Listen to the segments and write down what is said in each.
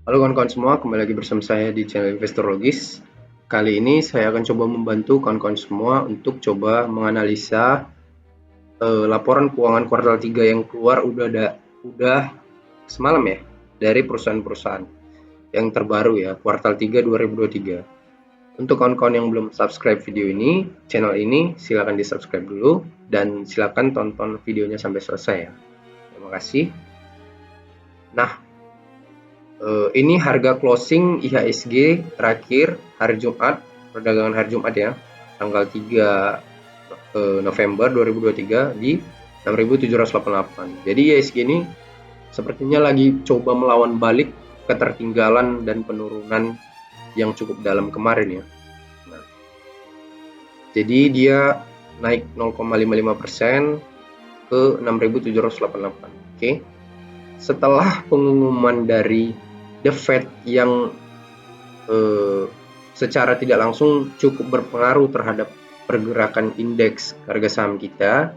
Halo kawan-kawan semua, kembali lagi bersama saya di channel Investor Logis. Kali ini saya akan coba membantu kawan-kawan semua untuk coba menganalisa laporan keuangan kuartal 3 yang keluar udah semalam ya, dari perusahaan-perusahaan yang terbaru ya, kuartal 3 2023. Untuk kawan-kawan yang belum subscribe video ini, channel ini silakan di-subscribe dulu dan silakan tonton videonya sampai selesai ya. Terima kasih. Nah, ini harga closing IHSG terakhir hari Jumat, perdagangan hari Jumat ya, tanggal 3 November 2023 di 6.788. Jadi IHSG ini sepertinya lagi coba melawan balik ketertinggalan dan penurunan yang cukup dalam kemarin ya. Nah, jadi dia naik 0,55% ke 6.788. Oke. Setelah pengumuman dari The Fed yang secara tidak langsung cukup berpengaruh terhadap pergerakan indeks harga saham kita.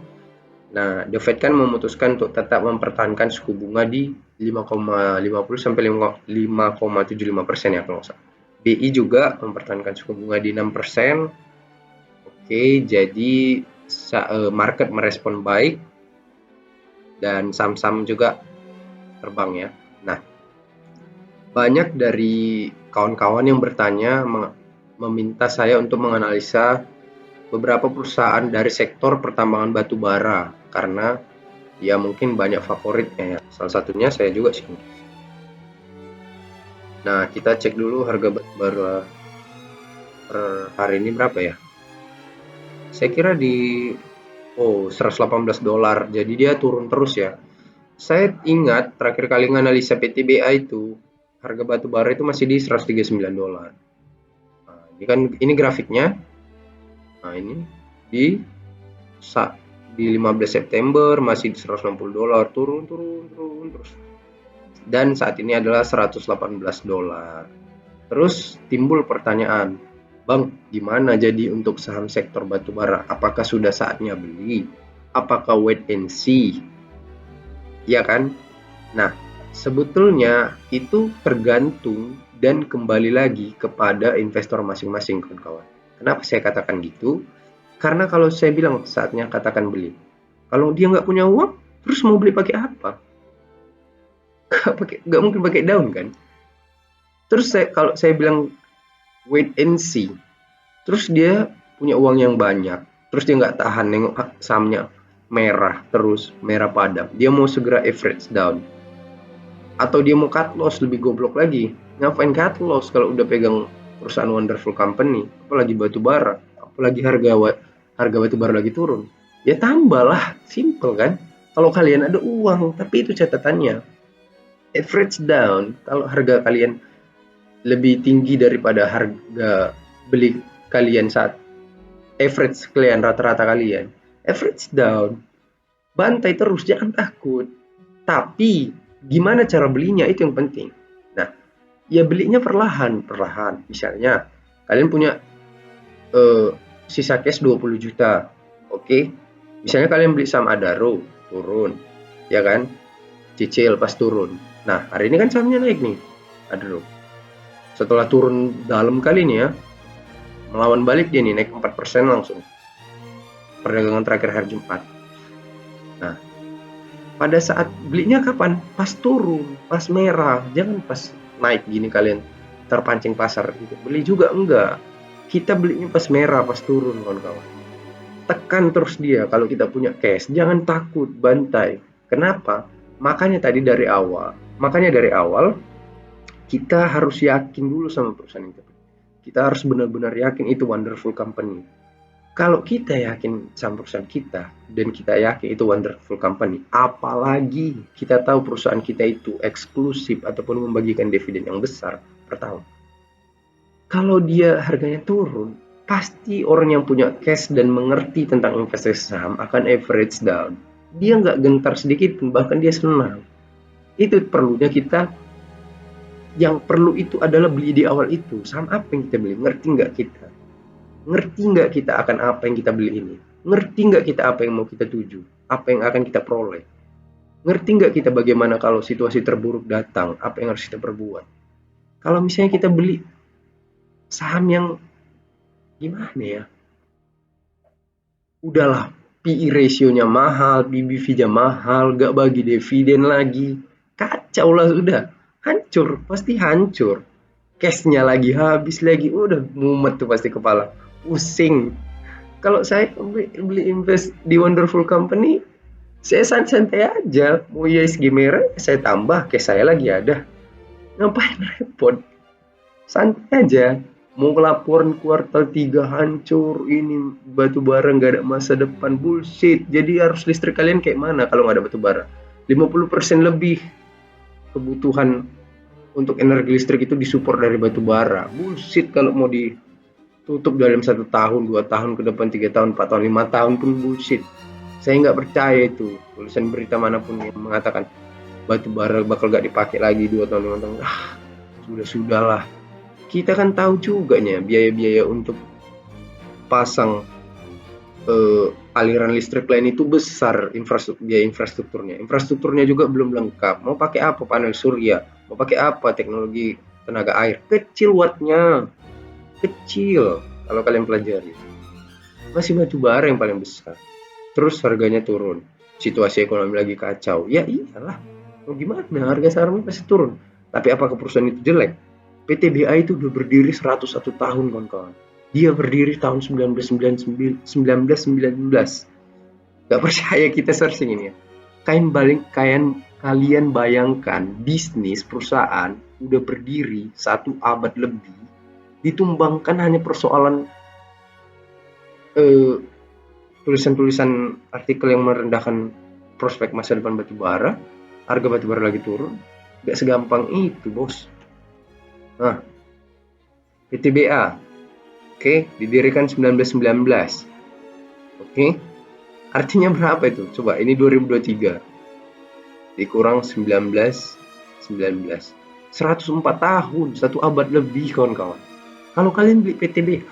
Nah, The Fed kan memutuskan untuk tetap mempertahankan suku bunga di 5,50 sampai 5,75% ya kalau nggak salah. BI juga mempertahankan suku bunga di 6%. Oke, jadi market merespon baik dan saham-saham juga terbang ya. Nah, banyak dari kawan-kawan yang bertanya meminta saya untuk menganalisa beberapa perusahaan dari sektor pertambangan batu bara karena ya mungkin banyak favoritnya ya. Salah satunya saya juga sih. Nah, kita cek dulu harga batu bara per hari ini berapa ya? Saya kira di $118. Jadi dia turun terus ya. Saya ingat terakhir kali menganalisa PTBA itu harga batu bara itu masih di $139. Nah, ini grafiknya. Nah, ini di 15 September masih di $160, turun terus. Dan saat ini adalah $118. Terus timbul pertanyaan, Bang, gimana jadi untuk saham sektor batubara? Apakah sudah saatnya beli? Apakah wait and see? Ya kan? Nah, sebetulnya itu tergantung dan kembali lagi kepada investor masing-masing kawan-kawan. Kenapa saya katakan gitu? Karena kalau saya bilang saatnya katakan beli, kalau dia nggak punya uang, terus mau beli pakai apa? Nggak mungkin pakai daun kan? Terus kalau saya bilang wait and see, terus dia punya uang yang banyak, terus dia nggak tahan nengok sahamnya merah terus, merah padam, dia mau segera average down, atau dia mau cut loss, lebih goblok lagi. Ngapain cut loss kalau udah pegang perusahaan wonderful company, apalagi batu bara, apalagi harga batu bara lagi turun, ya tambahlah, simple kan. Kalau kalian ada uang, tapi itu catatannya average down. Kalau harga kalian lebih tinggi daripada harga beli kalian saat average kalian, rata-rata kalian average down, bantai terus, jangan takut. Tapi gimana cara belinya itu yang penting. Nah, ya belinya perlahan. Misalnya kalian punya sisa cash 20 juta. Oke. Misalnya kalian beli saham Adaro, turun. Ya kan? Cicil pas turun. Nah, hari ini kan sahamnya naik nih. Adaro. Setelah turun dalam kali ini ya, melawan balik dia nih, naik 4% langsung. Perdagangan terakhir hari Jumat. Nah, pada saat belinya kapan? Pas turun, pas merah, jangan pas naik gini kalian terpancing pasar gitu. Beli juga enggak. Kita belinya pas merah, pas turun kawan-kawan. Tekan terus dia kalau kita punya cash, jangan takut, bantai. Kenapa? Makanya dari awal kita harus yakin dulu sama perusahaan itu. Kita harus benar-benar yakin itu wonderful company. Kalau kita yakin sama perusahaan kita dan kita yakin itu wonderful company, apalagi kita tahu perusahaan kita itu eksklusif ataupun membagikan dividen yang besar per tahun. Kalau dia harganya turun, pasti orang yang punya cash dan mengerti tentang investasi saham akan average down. Dia nggak gentar sedikit pun, bahkan dia senang. Itu perlunya kita. Yang perlu itu adalah beli di awal itu. Saham apa yang kita beli? Ngerti nggak kita? Ngerti nggak kita akan apa yang kita beli ini? Ngerti nggak kita apa yang mau kita tuju? Apa yang akan kita peroleh? Ngerti nggak kita bagaimana kalau situasi terburuk datang? Apa yang harus kita perbuat? Kalau misalnya kita beli saham yang gimana ya, udahlah PE ratio-nya mahal, BBV-nya mahal, gak bagi dividen lagi, kacau lah, sudah hancur, pasti hancur. Cash-nya lagi habis lagi, udah mumet tuh pasti kepala, pusing. Kalau saya beli invest di Wonderful Company, saya santai aja, mau ISG merah saya tambah, cash saya lagi ada, ngapain repot, santai aja. Mau laporan kuartal 3 hancur, ini batu bara nggak ada masa depan, bullshit. Jadi harus listrik kalian kayak mana kalau nggak ada batu bara? 50% lebih kebutuhan untuk energi listrik itu disupport dari batu bara. Bullshit kalau mau ditutup dalam 1 tahun, 2 tahun ke depan, 3 tahun, 4 tahun, 5 tahun pun bullshit. Saya nggak percaya itu tulisan berita manapun yang mengatakan batu bara bakal nggak dipakai lagi 2 tahun, 5 tahun. Sudah-sudahlah. Kita kan tahu juga nih biaya-biaya untuk pasang aliran listrik lain itu besar, biaya infrastrukturnya. Infrastrukturnya juga belum lengkap. Mau pakai apa panel surya? Mau pakai apa teknologi tenaga air? Kecil wattnya, kecil. Kalau kalian pelajari, masih batu bara yang paling besar. Terus harganya turun. Situasi ekonomi lagi kacau. Ya iyalah. Mau gimana? Harga sahamnya pasti turun. Tapi apakah perusahaan itu jelek? PTBA itu udah berdiri 101 tahun, kawan-kawan. Dia berdiri tahun 1919. Gak percaya, kita searching ini ya. Kalian bayangkan bisnis perusahaan udah berdiri 1 abad lebih, ditumbangkan hanya persoalan tulisan-tulisan artikel yang merendahkan prospek masa depan batu bara, harga batu bara lagi turun. Gak segampang itu, bos. Nah, PTBA, oke, didirikan 1919. Oke, artinya berapa itu? Coba, ini 2023 dikurang 1919, 104 tahun, 1 abad lebih, kawan-kawan. Kalau kalian beli PTBA,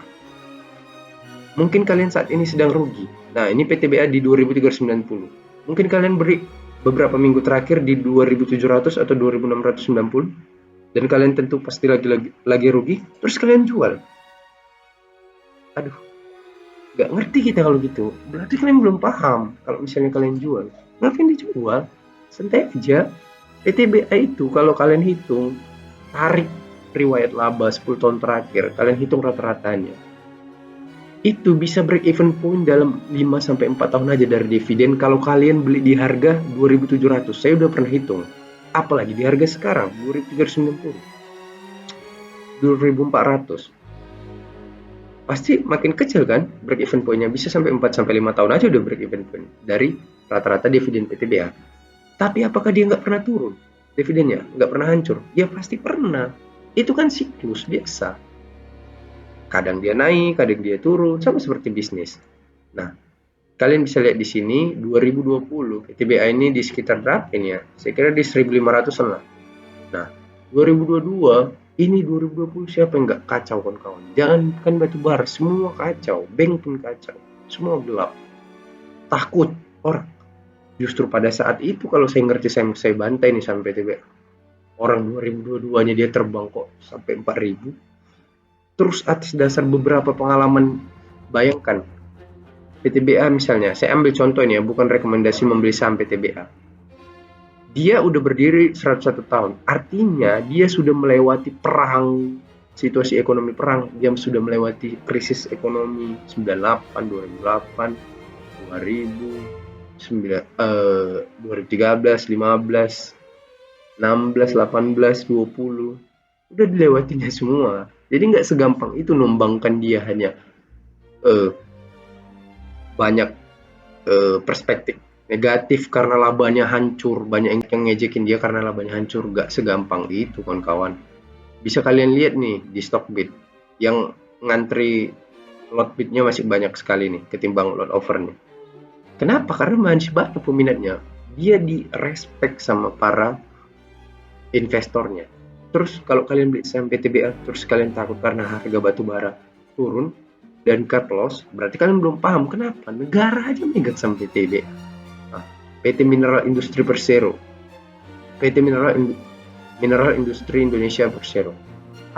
mungkin kalian saat ini sedang rugi. Nah, ini PTBA di 2390. Mungkin kalian beri beberapa minggu terakhir di 2700 atau 2690, dan kalian tentu pasti lagi rugi, terus kalian jual. Aduh, gak ngerti kita kalau gitu. Berarti kalian belum paham. Kalau misalnya kalian jual, ngapain dijual? Santai aja. PTBA itu kalau kalian hitung, tarik riwayat laba 10 tahun terakhir, kalian hitung rata-ratanya, itu bisa break even point dalam 5-4 tahun aja dari dividen kalau kalian beli di harga 2700. Saya udah pernah hitung. Apalagi di harga sekarang 2390, 2400, pasti makin kecil kan break even point-nya, bisa sampai 4-5 tahun aja udah break even point dari rata-rata dividen PTBA. Tapi apakah dia nggak pernah turun dividennya, nggak pernah hancur? Ya pasti pernah. Itu kan siklus biasa, kadang dia naik, kadang dia turun, sama seperti bisnis. Nah, kalian bisa lihat di sini 2020 PTBA ini di sekitar berapa ini ya? Saya kira di 1.500-an lah. Nah, 2022 ini 2020 siapa yang nggak kacau, kawan-kawan? Jangan kan batu bara, semua kacau, bank pun kacau, semua gelap. Takut orang. Justru pada saat itu kalau saya ngerti, saya bantai nih sampai PTBA. Orang 2022-nya dia terbang kok sampai 4.000. Terus atas dasar beberapa pengalaman, bayangkan PTBA misalnya, saya ambil contoh ini ya, bukan rekomendasi membeli saham PTBA. Dia udah berdiri 101 tahun, artinya dia sudah melewati perang, situasi ekonomi perang, dia sudah melewati krisis ekonomi 98, 2008, 2013, 15, 16, 18, 20, udah dilewatinya semua. Jadi nggak segampang itu numbangkan dia hanya banyak perspektif negatif karena labanya hancur, banyak yang ngejekin dia karena labanya hancur. Gak segampang itu, kawan-kawan. Bisa kalian lihat nih di Stockbit, yang ngantri lot bidnya masih banyak sekali nih ketimbang lot offernya. Kenapa? Karena masih banyak peminatnya. Dia direspek sama para investornya. Terus kalau kalian beli saham PTBA, terus kalian takut karena harga batu bara turun dan cut loss, berarti kalian belum paham kenapa negara aja megang saham PTBA. Nah, PT Mineral Industri Persero, PT Mineral Industri Indonesia Persero,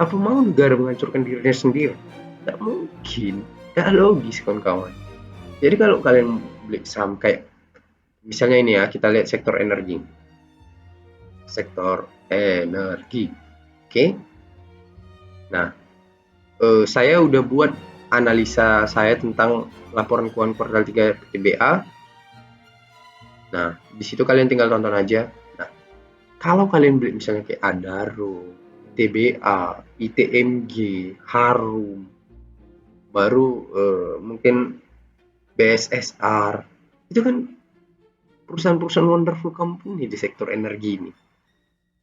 Apa mau negara menghancurkan dirinya sendiri? Nggak mungkin, nggak logis kawan-kawan. Jadi kalau kalian beli saham kayak misalnya ini ya, kita lihat sektor energi. Sektor energi. Oke. Nah, saya udah buat analisa saya tentang laporan keuangan kuartal 3 PTBA. Nah, di situ kalian tinggal tonton aja. Nah, kalau kalian beli misalnya kayak Adaro, TBA, ITMG, Harum, baru mungkin BSSR, itu kan perusahaan-perusahaan wonderful company di sektor energi ini.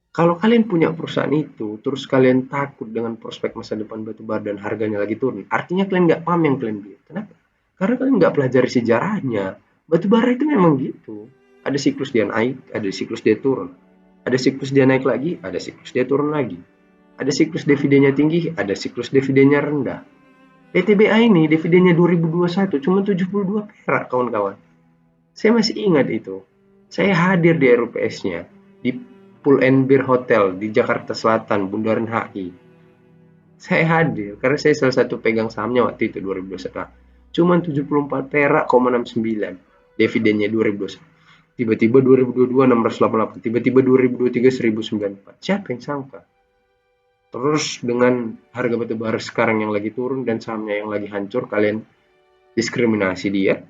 Kalau kalian punya perusahaan itu, terus kalian takut dengan prospek masa depan batubara dan harganya lagi turun, artinya kalian nggak paham yang kalian beli. Kenapa? Karena kalian nggak pelajari sejarahnya. Batubara itu memang gitu. Ada siklus dia naik, ada siklus dia turun. Ada siklus dia naik lagi, ada siklus dia turun lagi. Ada siklus dividennya tinggi, ada siklus dividennya rendah. PTBA ini dividennya 2021 cuma 72 perak kawan-kawan. Saya masih ingat itu. Saya hadir di RUPS-nya di Pull and Beer Hotel di Jakarta Selatan, Bundaran HI. Saya hadir karena saya salah satu pegang sahamnya waktu itu 2021. Cuma 74 perak, 69. Dividennya 2021. Tiba-tiba 2022 688, tiba-tiba 2023 1094. Siapa yang sangka? Terus dengan harga batubara sekarang yang lagi turun dan sahamnya yang lagi hancur, kalian diskriminasi dia?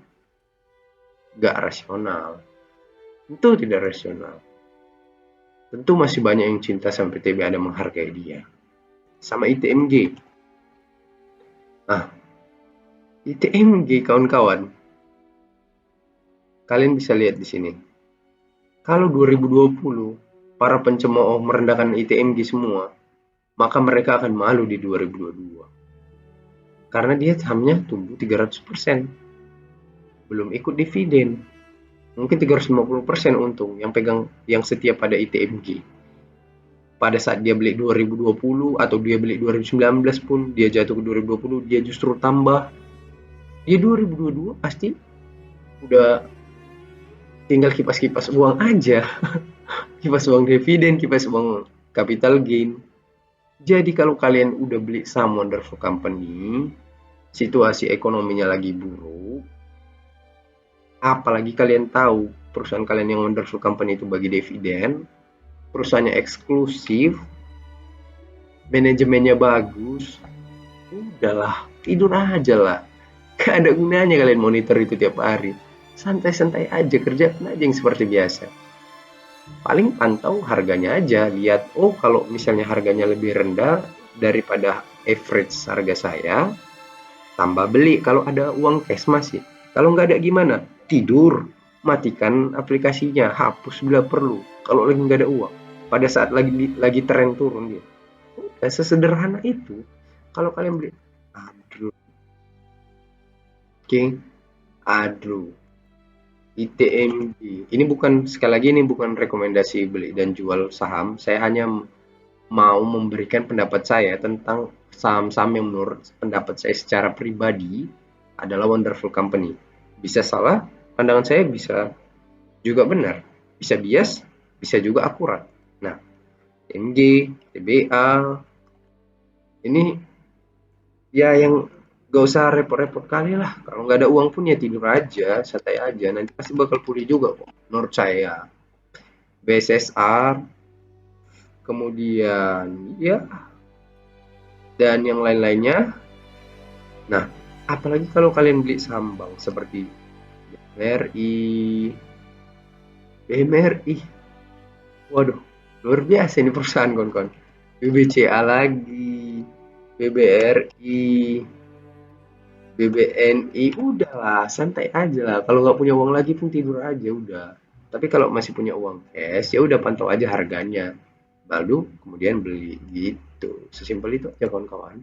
Gak rasional. Tentu tidak rasional. Tentu masih banyak yang cinta sama PTBA dan menghargai dia. Sama ITMG. Nah, ITMG kawan-kawan, kalian bisa lihat di sini. Kalau 2020 para pencemooh merendahkan ITMG semua, maka mereka akan malu di 2022. Karena dia sahamnya tumbuh 300%. Belum ikut dividen. Mungkin 350% untung yang pegang yang setia pada ITMG. Pada saat dia beli 2020 atau dia beli 2019 pun dia jatuh ke 2020, dia justru tambah. Dia 2022 pasti udah tinggal kipas-kipas uang aja. Kipas uang dividen, kipas uang capital gain. Jadi kalau kalian udah beli saham wonderful company, situasi ekonominya lagi buruk, apalagi kalian tahu perusahaan kalian yang wonderful company itu bagi dividen, perusahaannya eksklusif, manajemennya bagus, udahlah, tidur aja lah. Gak ada gunanya kalian monitor itu tiap hari. Santai-santai aja, kerjakan aja yang seperti biasa. Paling pantau harganya aja, lihat, oh kalau misalnya harganya lebih rendah daripada average harga saya, tambah beli kalau ada uang cash masih. Kalau nggak ada gimana? Tidur, matikan aplikasinya, hapus bila perlu. Kalau lagi nggak ada uang, pada saat lagi tren turun gitu. Udah sesederhana itu. Kalau kalian beli, aduh, oke, aduh, ITMG. Ini bukan sekali lagi ini bukan rekomendasi beli dan jual saham. Saya hanya mau memberikan pendapat saya tentang saham-saham yang menurut pendapat saya secara pribadi adalah wonderful company. Bisa salah, pandangan saya bisa juga benar, bisa bias, bisa juga akurat. Nah, MG, TBA, ini ya yang gak usah repot-repot kali lah. Kalau nggak ada uang pun ya tidur aja, santai aja. Nanti pasti bakal pulih juga kok, menurut saya. BSSR, kemudian ya, dan yang lain-lainnya. Nah, apalagi kalau kalian beli saham bank seperti BRI, BMRI. Waduh, luar biasa ini perusahaan kawan-kawan. BBCA lagi, BBRI, BBNI, udahlah santai aja lah. Kalau nggak punya uang lagi pun tidur aja udah. Tapi kalau masih punya uang cash ya udah pantau aja harganya. Lalu kemudian beli gitu. Sesimpel itu aja kawan-kawan.